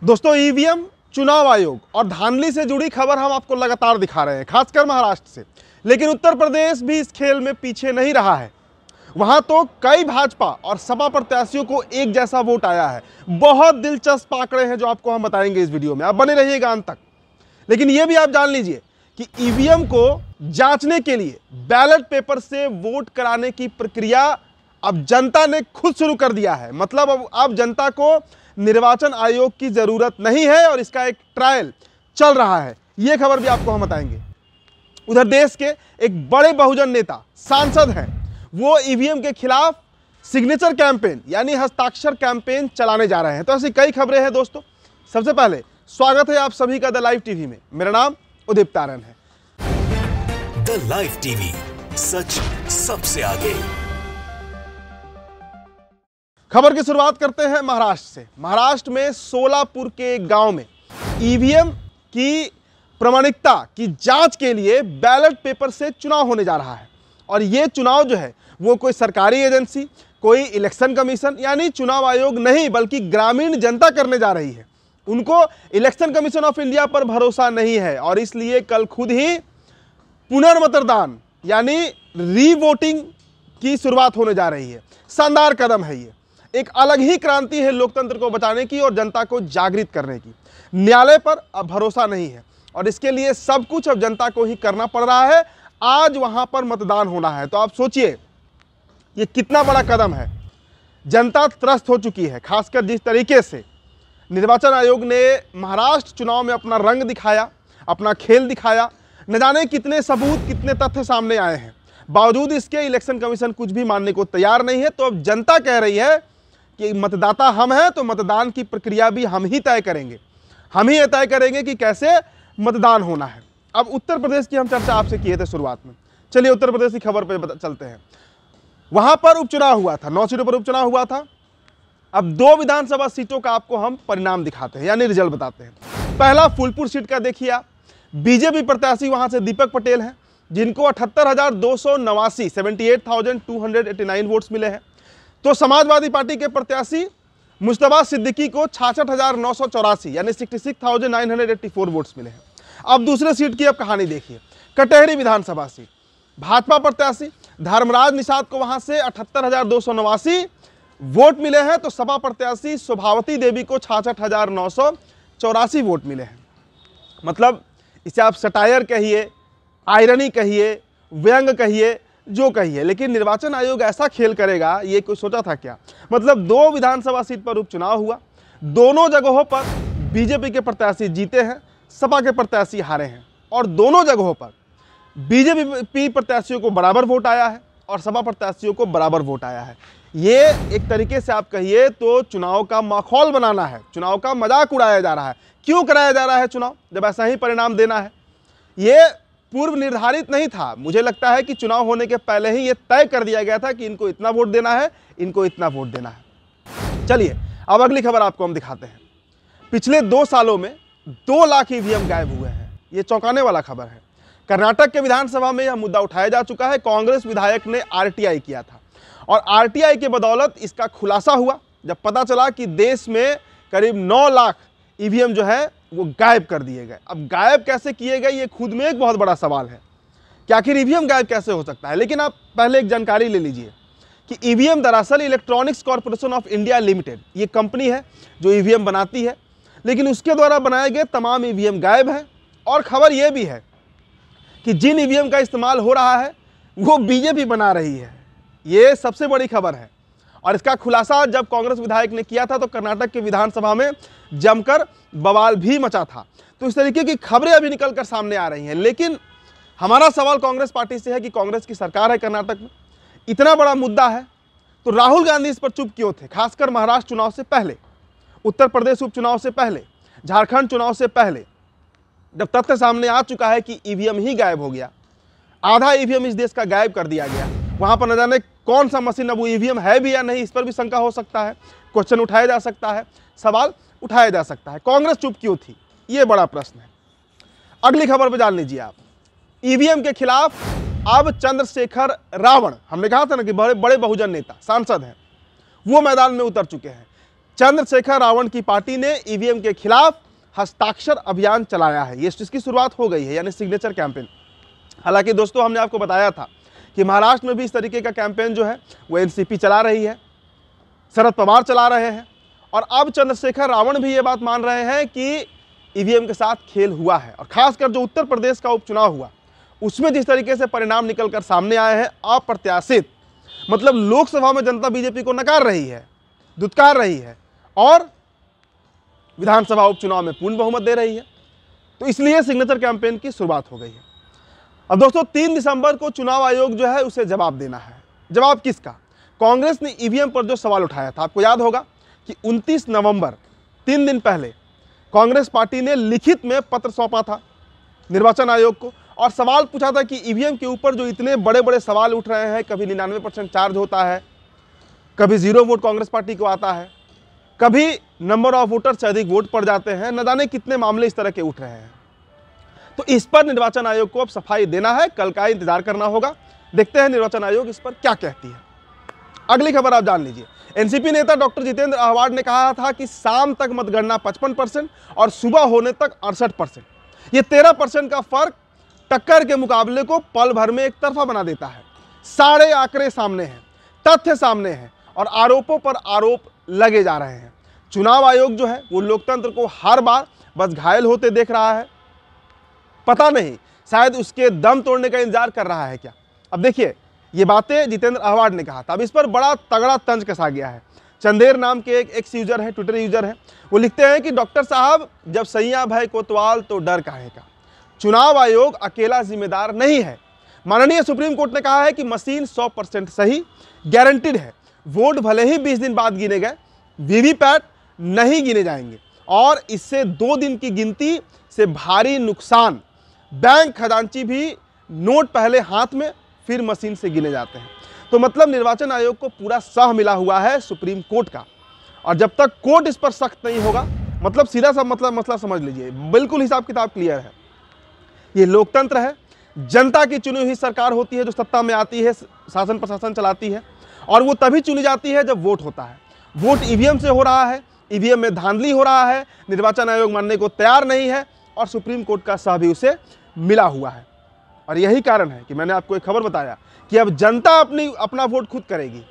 दोस्तों, ईवीएम, चुनाव आयोग और धांधली से जुड़ी खबर हम आपको लगातार दिखा रहे हैं, खासकर महाराष्ट्र से। लेकिन उत्तर प्रदेश भी इस खेल में पीछे नहीं रहा है। वहां तो कई भाजपा और सपा प्रत्याशियों को एक जैसा वोट आया है। बहुत दिलचस्प आंकड़े हैं जो आपको हम बताएंगे इस वीडियो में, आप बने रहिएगा अंत तक। लेकिन यह भी आप जान लीजिए कि ईवीएम को जांचने के लिए बैलेट पेपर से वोट कराने की प्रक्रिया अब जनता ने खुद शुरू कर दिया है। मतलब अब जनता को निर्वाचन आयोग की जरूरत नहीं है और इसका एक ट्रायल चल रहा है। यह खबर भी आपको हम बताएंगे। उधर देश के एक बड़े बहुजन नेता, सांसद हैं, वो ईवीएम के खिलाफ सिग्नेचर कैंपेन यानी हस्ताक्षर कैंपेन चलाने जा रहे हैं। तो ऐसी कई खबरें हैं दोस्तों। सबसे पहले स्वागत है आप सभी का द लाइव टीवी में। मेरा नाम उदित तारन है। द लाइव टीवी, सच सबसे आगे। खबर की शुरुआत करते हैं महाराष्ट्र से। महाराष्ट्र में सोलापुर के एक गांव में ईवीएम की प्रामाणिकता की जांच के लिए बैलेट पेपर से चुनाव होने जा रहा है। और ये चुनाव जो है वो कोई सरकारी एजेंसी, कोई इलेक्शन कमीशन यानी चुनाव आयोग नहीं, बल्कि ग्रामीण जनता करने जा रही है। उनको इलेक्शन कमीशन ऑफ इंडिया पर भरोसा नहीं है और इसलिए कल खुद ही पुनर्मतदान यानी रीवोटिंग की शुरुआत होने जा रही है। शानदार कदम है ये, एक अलग ही क्रांति है लोकतंत्र को बचाने की और जनता को जागृत करने की। न्यायालय पर अब भरोसा नहीं है और इसके लिए सब कुछ अब जनता को ही करना पड़ रहा है। आज वहां पर मतदान होना है, तो आप सोचिए ये कितना बड़ा कदम है। जनता त्रस्त हो चुकी है, खासकर जिस तरीके से निर्वाचन आयोग ने महाराष्ट्र चुनाव में अपना रंग दिखाया, अपना खेल दिखाया। न जाने कितने सबूत, कितने तथ्य सामने आए हैं। बावजूद इसके इलेक्शन कमीशन कुछ भी मानने को तैयार नहीं है। तो अब जनता कह रही है कि मतदाता हम हैं, तो मतदान की प्रक्रिया भी हम ही तय करेंगे। हम ही तय करेंगे कि कैसे मतदान होना है। अब उत्तर प्रदेश की हम चर्चा आपसे किए थे शुरुआत में। चलिए उत्तर प्रदेश की खबर पे चलते हैं। वहां पर उपचुनाव हुआ था, 9 सीटों पर उपचुनाव हुआ था। अब 2 विधानसभा सीटों का आपको हम परिणाम दिखाते हैं यानी रिजल्ट बताते हैं। पहला फूलपुर सीट का देखिए आप। बीजेपी प्रत्याशी वहां से दीपक पटेल हैं, जिनको 78,289 78,289 वोट्स मिले हैं। तो समाजवादी पार्टी के प्रत्याशी मुश्तबा सिद्दीकी को 66,984 यानी 66,984 वोट्स मिले हैं। अब दूसरे सीट की अब कहानी देखिए। कटेहरी विधानसभा सीट, भाजपा प्रत्याशी धर्मराज निषाद को वहां से 78,289 वोट मिले हैं। तो सपा प्रत्याशी शोभावती देवी को 66,984 वोट मिले हैं। मतलब इसे आप सटायर कहिए, आयरनी कहिए, व्यंग कहिए, जो कहिए, लेकिन निर्वाचन आयोग ऐसा खेल करेगा ये कोई सोचा था क्या। मतलब 2 विधानसभा सीट पर उपचुनाव हुआ, दोनों जगहों पर बीजेपी के प्रत्याशी जीते हैं, सपा के प्रत्याशी हारे हैं। और दोनों जगहों पर बीजेपी प्रत्याशियों को बराबर वोट आया है और सपा प्रत्याशियों को बराबर वोट आया है। ये एक तरीके से आप कहिए तो चुनाव का माहौल बनाना है, चुनाव का मजाक उड़ाया जा रहा है। क्यों कराया जा रहा है चुनाव जब ऐसा ही परिणाम देना है? ये पूर्व निर्धारित नहीं था। मुझे लगता है कि चुनाव होने के पहले ही ये तय कर दिया गया था कि इनको इतना वोट देना है, इनको इतना वोट देना है। चलिए अब अगली खबर आपको हम दिखाते हैं। पिछले 2 सालों में 2 लाख ईवीएम गायब हुए हैं। ये चौंकाने वाला खबर है। कर्नाटक के विधानसभा में यह मुद्दा उठाया जा चुका है। कांग्रेस विधायक ने आरटीआई किया था और आरटीआई के बदौलत इसका खुलासा हुआ जब पता चला कि देश में करीब 9 लाख ईवीएम जो है वो गायब कर दिए गए। अब गायब कैसे किए गए ये खुद में एक बहुत बड़ा सवाल है कि आखिर ईवीएम गायब कैसे हो सकता है। लेकिन आप पहले एक जानकारी ले लीजिए कि ईवीएम दरअसल electronics corporation of India limited ये कंपनी है जो ईवीएम बनाती है, लेकिन उसके द्वारा बनाए गए तमाम ईवीएम गायब हैं। और खबर यह भी है कि जिन ईवीएम का इस्तेमाल हो रहा है वो बीजेपी बना रही है। ये सबसे बड़ी खबर है और इसका खुलासा जब कांग्रेस विधायक ने किया था तो कर्नाटक के विधानसभा में जमकर बवाल भी मचा था। तो इस तरीके की खबरें अभी निकलकर सामने आ रही हैं। लेकिन हमारा सवाल कांग्रेस पार्टी से है कि कांग्रेस की सरकार है कर्नाटक में, इतना बड़ा मुद्दा है, तो राहुल गांधी इस पर चुप क्यों थे? खासकर महाराष्ट्र चुनाव से पहले, उत्तर प्रदेश उपचुनाव से पहले, झारखंड चुनाव से पहले, जब तथ्य सामने आ चुका है कि ईवीएम ही गायब हो गया, आधा ईवीएम इस देश का गायब कर दिया गया। वहां पर न जाने कौन सा मशीन, अब वो ईवीएम है भी या नहीं, इस पर भी शंका हो सकता है, क्वेश्चन उठाया जा सकता है, सवाल उठाया जा सकता है। कांग्रेस चुप क्यों थी, ये बड़ा प्रश्न है। अगली खबर पे जान लीजिए आप। ईवीएम के खिलाफ अब चंद्रशेखर रावण, हमने कहा था ना कि बड़े बड़े बहुजन नेता, सांसद हैं, वो मैदान में उतर चुके हैं। चंद्रशेखर रावण की पार्टी ने ईवीएम के खिलाफ हस्ताक्षर अभियान चलाया है। ये इसकी शुरुआत हो गई है, यानी सिग्नेचर कैंपेन। हालांकि दोस्तों हमने आपको बताया था कि महाराष्ट्र में भी इस तरीके का कैंपेन जो है वो एनसीपी चला रही है, शरद पवार चला रहे हैं, और अब चंद्रशेखर रावण भी ये बात मान रहे हैं कि ईवीएम के साथ खेल हुआ है। और खासकर जो उत्तर प्रदेश का उपचुनाव हुआ उसमें जिस तरीके से परिणाम निकलकर सामने आए हैं अप्रत्याशित, मतलब लोकसभा में जनता बीजेपी को नकार रही है, दुत्कार रही है, और विधानसभा उपचुनाव में पूर्ण बहुमत दे रही है। तो इसलिए सिग्नेचर कैंपेन की शुरुआत हो गई है। अब दोस्तों 3 दिसंबर को चुनाव आयोग जो है उसे जवाब देना है। जवाब किसका? कांग्रेस ने ईवीएम पर जो सवाल उठाया था, आपको याद होगा कि 29 नवंबर 3 दिन पहले कांग्रेस पार्टी ने लिखित में पत्र सौंपा था निर्वाचन आयोग को, और सवाल पूछा था कि ईवीएम के ऊपर जो इतने बड़े बड़े सवाल उठ रहे हैं, कभी 99% चार्ज होता है, कभी 0 वोट कांग्रेस पार्टी को आता है, कभी नंबर ऑफ वोटर से अधिक वोट पड़ जाते हैं, न जाने कितने मामले इस तरह के उठ रहे हैं। तो इस पर निर्वाचन आयोग को अब सफाई देना है, कल का इंतजार करना होगा। देखते हैं निर्वाचन आयोग इस पर क्या कहती है। अगली खबर आप जान लीजिए। एनसीपी नेता डॉक्टर जितेंद्र अहवाड ने कहा था कि शाम तक मतगणना 55% और सुबह होने तक 68%। ये 13% का फर्क टक्कर के मुकाबले को पल भर में एक तरफा बना देता है। सारे आंकड़े सामने हैं, तथ्य सामने हैं, और आरोपों पर आरोप लगे जा रहे हैं। चुनाव आयोग जो है वो लोकतंत्र को हर बार बस घायल होते देख रहा है। पता नहीं, शायद उसके दम तोड़ने का इंतजार कर रहा है क्या। अब देखिए, ये बातें जितेंद्र अहवाड ने कहा था। अब इस पर बड़ा तगड़ा तंज कसा गया है। चंदेर नाम के एक एक्स यूजर है, ट्विटर यूजर है, वो लिखते हैं कि डॉक्टर साहब जब सैया भय कोतवाल तो डर काहे का। चुनाव आयोग अकेला जिम्मेदार नहीं है। माननीय सुप्रीम कोर्ट ने कहा है कि मशीन 100% सही गारंटीड है। वोट भले ही 20 दिन बाद गिने गए, वीवीपैट नहीं गिने जाएंगे, और इससे 2 दिन की गिनती से भारी नुकसान। बैंक खजांची भी नोट पहले हाथ में फिर मशीन से गिने जाते हैं। तो मतलब निर्वाचन आयोग को पूरा सह मिला हुआ है सुप्रीम कोर्ट का, और जब तक कोर्ट इस पर सख्त नहीं होगा, मतलब सीधा सा मसला समझ लीजिए, बिल्कुल हिसाब किताब क्लियर है। ये लोकतंत्र है, जनता की चुनी हुई सरकार होती है जो सत्ता में आती है, शासन प्रशासन चलाती है, और वो तभी चुनी जाती है जब वोट होता है। वोट ईवीएम से हो रहा है, ईवीएम में धांधली हो रहा है, निर्वाचन आयोग मानने को तैयार नहीं है, और सुप्रीम कोर्ट का सह भी उसे मिला हुआ है। और यही कारण है कि मैंने आपको एक खबर बताया कि अब जनता अपना वोट खुद करेगी।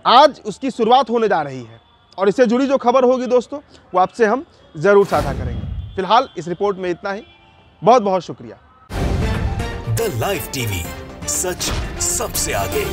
आज उसकी शुरुआत होने जा रही है, और इससे जुड़ी जो खबर होगी दोस्तों वो आपसे हम जरूर साझा करेंगे। फिलहाल इस रिपोर्ट में इतना ही। बहुत बहुत शुक्रिया। द लाइव टीवी, सच सबसे आगे।